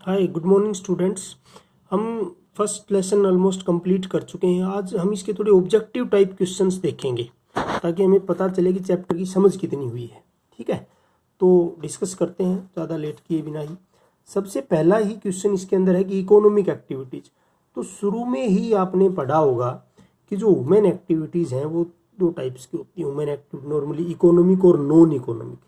Hi good morning students. हम first lesson almost complete कर चुके हैं। आज हम इसके थोड़े ऑब्जेक्टिव टाइप क्वेश्चंस देखेंगे ताकि हमें पता चले कि चैप्टर की समझ कितनी हुई है। ठीक है, तो डिस्कस करते हैं ज़्यादा लेट किए बिना ही। सबसे पहला ही क्वेश्चन इसके अंदर है कि इकोनॉमिक एक्टिविटीज़। तो शुरू में ही आपने पढ़ा होगा कि जो वुमेन एक्टिविटीज़ हैं वो दो टाइप्स की होती हैं। वुमेन एक्टिविटी नॉर्मली इकोनॉमिक और नॉन इकोनॉमिक,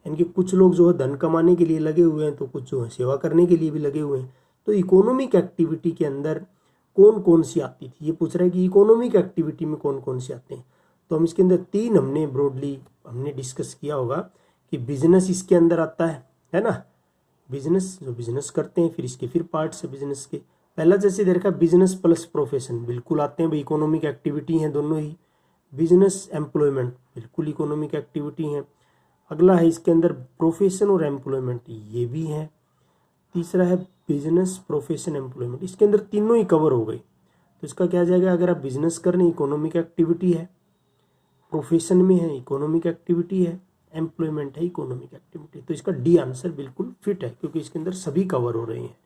यानी कि कुछ लोग जो है धन कमाने के लिए लगे हुए हैं तो कुछ जो है सेवा करने के लिए भी लगे हुए हैं। तो इकोनॉमिक एक्टिविटी के अंदर कौन कौन सी आती थी, ये पूछ रहा है कि इकोनॉमिक एक्टिविटी में कौन कौन सी आते हैं। तो हम इसके अंदर तीन हमने ब्रॉडली डिस्कस किया होगा कि बिजनेस इसके अंदर आता है ना। बिजनेस जो बिजनेस करते हैं, फिर इसके फिर पार्ट्स है बिजनेस के। पहला जैसे देखा बिजनेस प्लस प्रोफेशन बिल्कुल आते हैं भाई, इकोनॉमिक एक्टिविटी हैं दोनों ही। बिजनेस एम्प्लॉयमेंट बिल्कुल इकोनॉमिक एक्टिविटी हैं। अगला है इसके अंदर प्रोफेशन और एम्प्लॉयमेंट, ये भी है। तीसरा है बिजनेस प्रोफेशन एम्प्लॉयमेंट, इसके अंदर तीनों ही कवर हो गए। तो इसका क्या जाएगा, अगर आप बिजनेस कर रहे हैं इकोनॉमिक एक्टिविटी है, प्रोफेशन में है इकोनॉमिक एक्टिविटी है, एम्प्लॉयमेंट है इकोनॉमिक एक्टिविटी। तो इसका डी आंसर बिल्कुल फिट है क्योंकि इसके अंदर सभी कवर हो रहे हैं।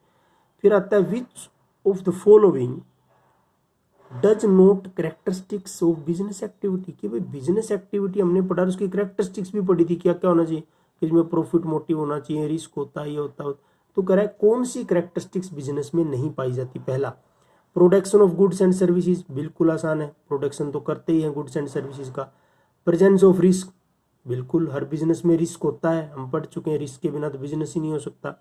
फिर आता है which of the following does note characteristics of business activity. कि भाई बिजनेस एक्टिविटी हमने पढ़ा, उसकी करेक्टरिस्टिक्स भी पढ़ी थी, क्या क्या होना चाहिए कि इसमें प्रॉफिट मोटिव होना चाहिए, रिस्क होता है, ये होता है। तो करेक्ट कौन सी करेक्टरिस्टिक्स बिजनेस में नहीं पाई जाती। पहला production of goods and services, बिल्कुल आसान है, प्रोडक्शन तो करते ही हैं गुड्स एंड सर्विसेज का। प्रेजेंस ऑफ रिस्क, बिल्कुल हर बिजनेस में रिस्क होता है, हम पढ़ चुके हैं, रिस्क के बिना तो बिजनेस ही नहीं हो सकता।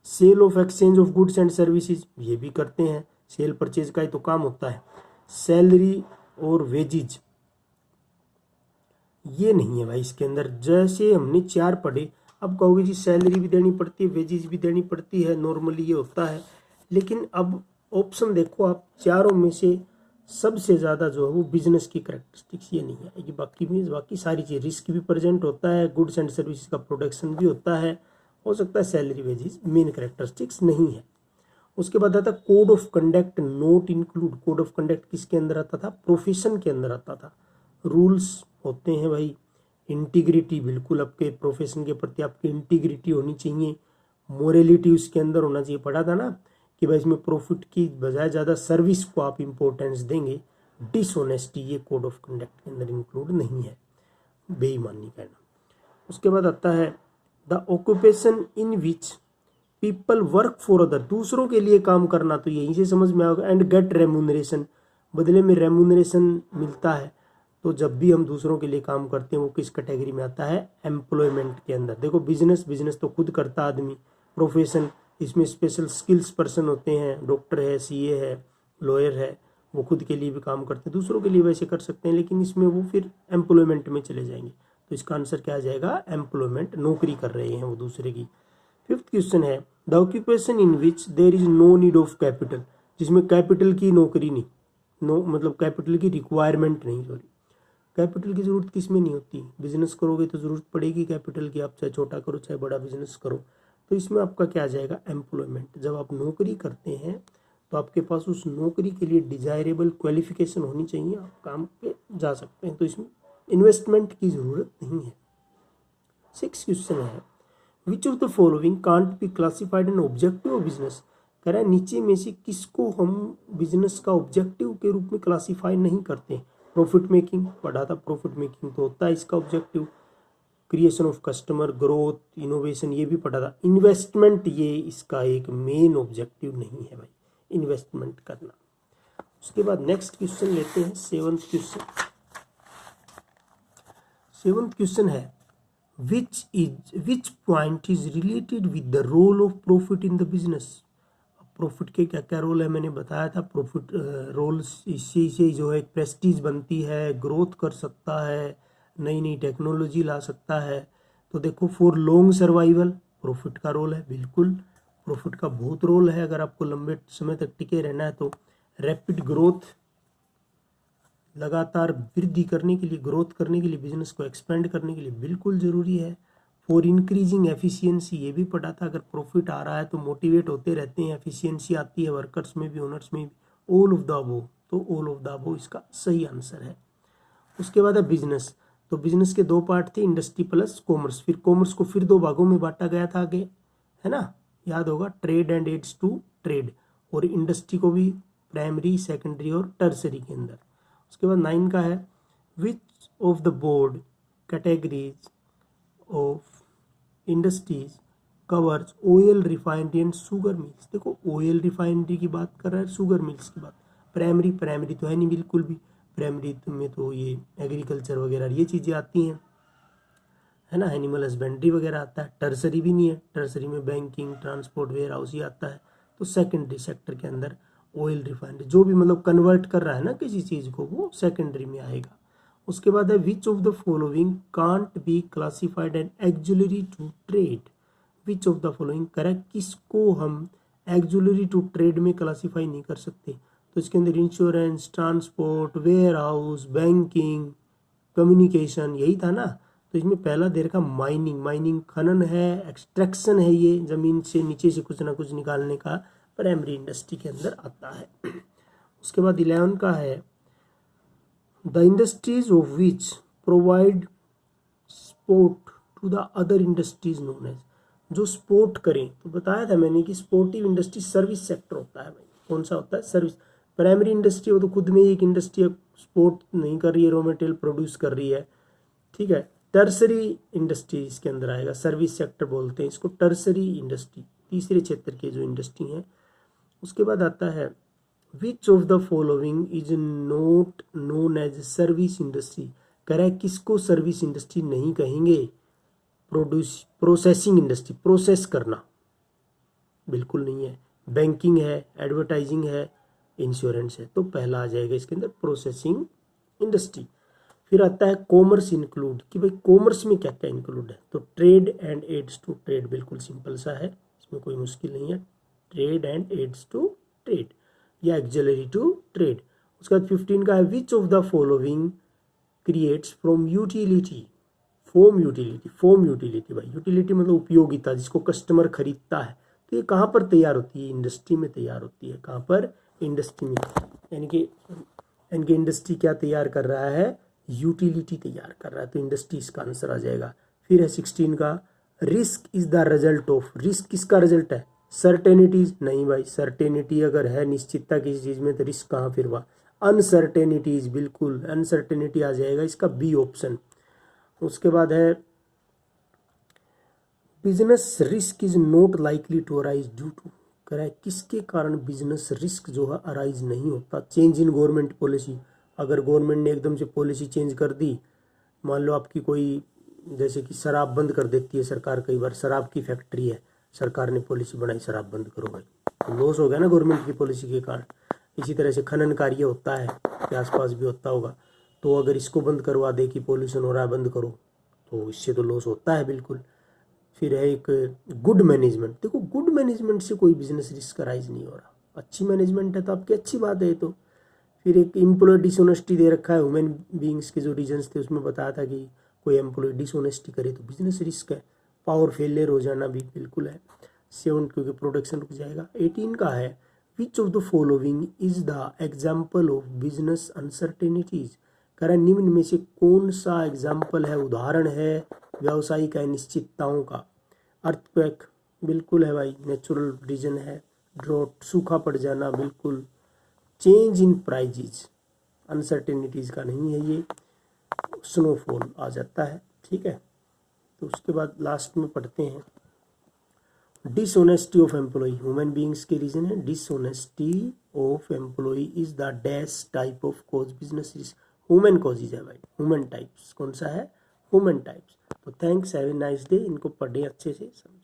Sale of exchange of goods and services, ये भी करते हैं, सेल परचेज का ही तो काम होता है। सैलरी और वेजिज, ये नहीं है भाई इसके अंदर। जैसे हमने चार पढ़े, अब कहोगे जी सैलरी भी देनी पड़ती है, वेजिज भी देनी पड़ती है, नॉर्मली ये होता है। लेकिन अब ऑप्शन देखो आप, चारों में से सबसे ज़्यादा जो है वो बिजनेस की करेक्टरिस्टिक्स ये नहीं है कि बाकी सारी चीज़, रिस्क भी प्रेजेंट होता है, गुड्स एंड सर्विसेज का प्रोडक्शन भी होता है, हो सकता है सैलरी वेजिज मेन करेक्टरिस्टिक्स नहीं है। उसके बाद आता code of conduct note include. Code of conduct किसके अंदर आता था, प्रोफेशन के अंदर आता था। रूल्स होते हैं भाई, इंटीग्रिटी, बिल्कुल आपके प्रोफेशन के प्रति आपकी इंटीग्रिटी होनी चाहिए। मोरलिटी उसके अंदर होना चाहिए, पढ़ा था ना कि भाई इसमें प्रॉफिट की बजाय ज़्यादा सर्विस को आप इंपॉर्टेंस देंगे। डिसऑनेस्टी ये कोड ऑफ कंडक्ट के अंदर इंक्लूड नहीं है, बेईमानी कहना। उसके बाद आता है the occupation in which people work for other, दूसरों के लिए काम करना, तो यहीं से समझ में आएगा। एंड गेट रेम्यूनरेशन, बदले में रेम्यूनरेशन मिलता है। तो जब भी हम दूसरों के लिए काम करते हैं वो किस कैटेगरी में आता है, एम्प्लॉयमेंट के अंदर। देखो बिजनेस तो खुद करता आदमी, प्रोफेशन इसमें स्पेशल स्किल्स पर्सन होते हैं, डॉक्टर है, सीए है, लॉयर है, वो खुद के लिए भी काम करते हैं, दूसरों के लिए वैसे कर सकते हैं, लेकिन इसमें वो फिर एम्प्लॉयमेंट में चले जाएंगे। तो इसका आंसर क्या आ जाएगा, एम्प्लॉयमेंट, नौकरी कर रहे हैं वो दूसरे की। फिफ्थ क्वेश्चन है the occupation in which there is no need of capital, जिसमें कैपिटल की नौकरी नहीं, नो मतलब कैपिटल की रिक्वायरमेंट नहीं, सॉरी कैपिटल की जरूरत किस में नहीं होती। बिजनेस करोगे तो जरूरत पड़ेगी कैपिटल की, आप चाहे छोटा करो चाहे बड़ा बिजनेस करो। तो इसमें आपका क्या आ जाएगा, एम्प्लॉयमेंट। जब आप नौकरी करते हैं तो आपके पास उस नौकरी के लिए डिजायरेबल क्वालिफिकेशन होनी चाहिए, आप काम पे जा सकते हैं, तो इसमें इन्वेस्टमेंट की जरूरत नहीं है। सिक्स क्वेश्चन है which of the following can't be classified an objective of business. कह रहा है नीचे में से किसको हम बिजनेस का ऑब्जेक्टिव के रूप में क्लासिफाई नहीं करते। प्रॉफिट मेकिंग पढ़ा था, प्रॉफिट मेकिंग तो होता है इसका objective. Creation of customer, growth, innovation, ये भी पढ़ा था। इन्वेस्टमेंट ये इसका एक मेन ऑब्जेक्टिव नहीं है भाई, इन्वेस्टमेंट करना। उसके बाद नेक्स्ट क्वेश्चन लेते हैं, सेवंथ क्वेश्चन है which point is related with the role of profit in the business। Profit के क्या क्या रोल है मैंने बताया था। प्रॉफिट रोल इससे जो है प्रेस्टीज बनती है, ग्रोथ कर सकता है, नई नई टेक्नोलॉजी ला सकता है। तो देखो फॉर लॉन्ग सर्वाइवल प्रॉफिट का रोल है, बिल्कुल प्रॉफिट का बहुत रोल है। अगर आपको लंबे समय तक टिके रहना है तो रैपिड ग्रोथ, लगातार वृद्धि करने के लिए, ग्रोथ करने के लिए, बिजनेस को एक्सपेंड करने के लिए बिल्कुल ज़रूरी है। फॉर इंक्रीजिंग एफिशिएंसी, ये भी पढ़ा था, अगर प्रॉफिट आ रहा है तो मोटिवेट होते रहते हैं, एफिशिएंसी आती है वर्कर्स में भी, ओनर्स में भी। ऑल ऑफ द अबोव, तो ऑल ऑफ द अबोव इसका सही आंसर है। उसके बाद है बिजनेस। तो बिजनेस के दो पार्ट थे, इंडस्ट्री प्लस कॉमर्स। फिर कॉमर्स को फिर दो भागों में बांटा गया था आगे, है ना, याद होगा, trade and aids to trade, और इंडस्ट्री को भी प्राइमरी, सेकेंडरी और टर्सरी के अंदर। उसके बाद 9 का है which of the board categories of industries covers oil refinery and sugar mills. देखो ऑयल रिफाइनरी की बात कर रहा है, शुगर मिल्स की बात। प्राइमरी तो है नहीं बिल्कुल भी, प्राइमरी में तो ये एग्रीकल्चर वगैरह ये चीज़ें आती हैं, है ना, एनिमल हस्बेंड्री वगैरह आता है। टर्सरी भी नहीं है, टर्सरी में बैंकिंग, ट्रांसपोर्ट, वेयर हाउस ही आता है। तो सेकेंडरी सेक्टर के अंदर ऑयल रिफाइनरी, जो भी मतलब कन्वर्ट कर रहा है ना किसी चीज़ को, वो सेकेंडरी में आएगा। उसके बाद है which of the following can't be classified and auxiliary to trade. Which of the following, correct, किसको हम एक्जुलरी टू ट्रेड में क्लासीफाई नहीं कर सकते। तो इसके अंदर insurance, transport, warehouse, banking, communication, यही था ना। तो इसमें पहला दे रखा माइनिंग खनन है, एक्सट्रैक्शन है, ये जमीन से नीचे से कुछ ना कुछ निकालने का प्राइमरी इंडस्ट्री के अंदर आता है। उसके बाद 11 का है the industries of which provide support to the other industries known as. जो सपोर्ट करें, तो बताया था मैंने कि सपोर्टिव इंडस्ट्री सर्विस सेक्टर होता है भाई। कौन सा होता है? सर्विस। प्राइमरी इंडस्ट्री हो तो खुद में ही एक इंडस्ट्री सपोर्ट नहीं कर रही है, रॉ मटेरियल प्रोड्यूस कर रही है, ठीक है। टर्सरी इंडस्ट्री इसके अंदर आएगा, सर्विस सेक्टर बोलते हैं इसको, टर्सरी इंडस्ट्री, तीसरे क्षेत्र की जो इंडस्ट्री है। उसके बाद आता है which of the following is not known as service industry. कह रहा है किसको सर्विस इंडस्ट्री नहीं कहेंगे? प्रोसेसिंग इंडस्ट्री, प्रोसेस करना, बिल्कुल नहीं है। बैंकिंग है, एडवर्टाइजिंग है, इंश्योरेंस है, तो पहला आ जाएगा इसके अंदर प्रोसेसिंग इंडस्ट्री। फिर आता है कॉमर्स इंक्लूड, कि भाई कॉमर्स में क्या क्या इंक्लूड है। तो trade and aids to trade, बिल्कुल सिंपल सा है, इसमें कोई मुश्किल नहीं है। Trade and aids to trade या एक्सिलरी टू ट्रेड। उसके बाद 15 का है which of the following creates from utility. Form utility भाई, यूटिलिटी मतलब उपयोगिता, जिसको कस्टमर खरीदता है। तो ये कहाँ पर तैयार होती है? इंडस्ट्री में तैयार होती है। कहाँ पर? इंडस्ट्री में। यानी कि इंडस्ट्री क्या तैयार कर रहा है? यूटिलिटी तैयार कर रहा है, तो इंडस्ट्री इसका आंसर आ जाएगा। फिर है 16 का risk is the result of. Risk किसका रिजल्ट है? सर्टेनिटीज नहीं भाई, सर्टेनिटी अगर है निश्चितता किसी चीज में तो रिस्क कहाँ फिर हुआ? अनसर्टेनिटीज, बिल्कुल अनसर्टेनिटी आ जाएगा इसका बी ऑप्शन। उसके बाद है business risk is not likely to arise due to. कह रहा है किसके कारण बिजनेस रिस्क जो है अराइज नहीं होता? Change in government policy. अगर गवर्नमेंट ने एकदम से पॉलिसी चेंज कर दी, मान लो आपकी कोई, जैसे कि शराब बंद कर देती है सरकार, कई बार शराब की फैक्ट्री है, सरकार ने पॉलिसी बनाई शराब बंद करो भाई, तो लॉस हो गया ना गवर्नमेंट की पॉलिसी के कारण। इसी तरह से खनन कार्य होता है, के आसपास भी होता होगा, तो अगर इसको बंद करवा दे कि पॉल्यूशन हो रहा है बंद करो, तो इससे तो लॉस होता है बिल्कुल। फिर है एक गुड मैनेजमेंट। देखो गुड मैनेजमेंट से कोई बिजनेस रिस्क राइज नहीं हो रहा, अच्छी मैनेजमेंट है तो आपकी अच्छी बात है। तो फिर एक एम्प्लॉय डिसऑनेस्टी दे रखा है, ह्यूमन बींग्स के जो रीजन्स थे उसमें बताया था कि कोई एम्प्लॉय डिसऑनेस्टी करे तो बिजनेस रिस्क है। पावर फेलियर हो जाना भी बिल्कुल है। 7 क्योंकि प्रोडक्शन रुक जाएगा। 18 का है which of the following is the example of business uncertainties. कह रहा है निम्न में से कौन सा एग्जाम्पल है, उदाहरण है व्यावसायिक अनिश्चितताओं का? अर्थक्वेक बिल्कुल है भाई, नेचुरल रीजन है। ड्रॉट सूखा पड़ जाना बिल्कुल। चेंज इन प्राइजेज अनसर्टेनिटीज का नहीं है ये। स्नोफॉल आ जाता है, ठीक है। तो उसके बाद लास्ट में पढ़ते हैं dishonesty of employ. Human beings के रीजन है dishonesty of employ is the dash type of cause business risk. Human causes है भाई, ह्यूमन टाइप्स। कौन सा है? Human types. तो thanks, have a nice day. इनको पढ़ें अच्छे से, समझ